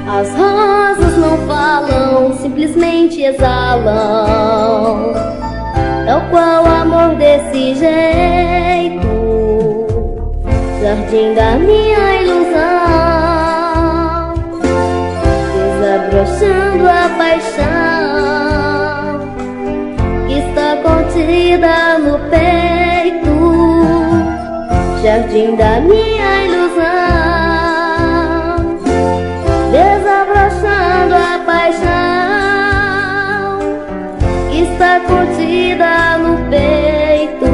As rosas não falam, simplesmente exalam, tal qual amor desse jeito. Jardim da minha ilusão, desabrochando a paixão que está contida no peito. Jardim da minha ilusão, desabrochando a paixão que está contida no peito.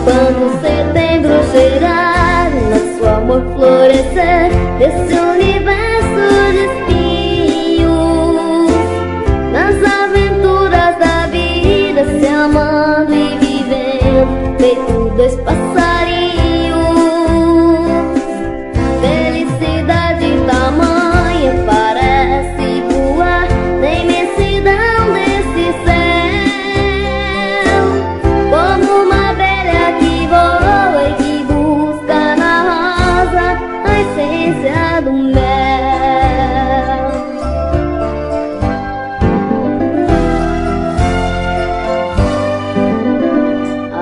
Quando setembro chegar, nosso amor florescer, desse universo de espinhos, nas aventuras da vida, se amando e vivendo, feito dois passarinhos. Felicidade tamanha parece voar na imensidão desse céu, como uma abelha que voa e que busca na rosa a essência do mel.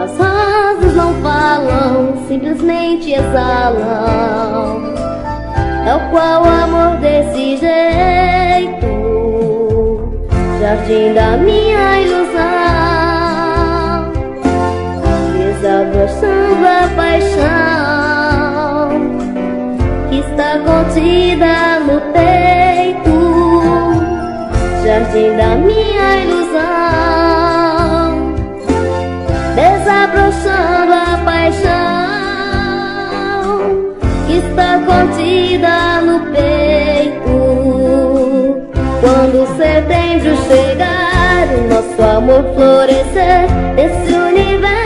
As rosas não falam, simplesmente exalam, tal qual amor desse jeito. Jardim da minha ilusão, desabrochando a paixão que está contida no peito. Jardim da minha ilusão, desabrochando a paixão que está contida no peito. Quando setembro chegar, o nosso amor florescer, esse universo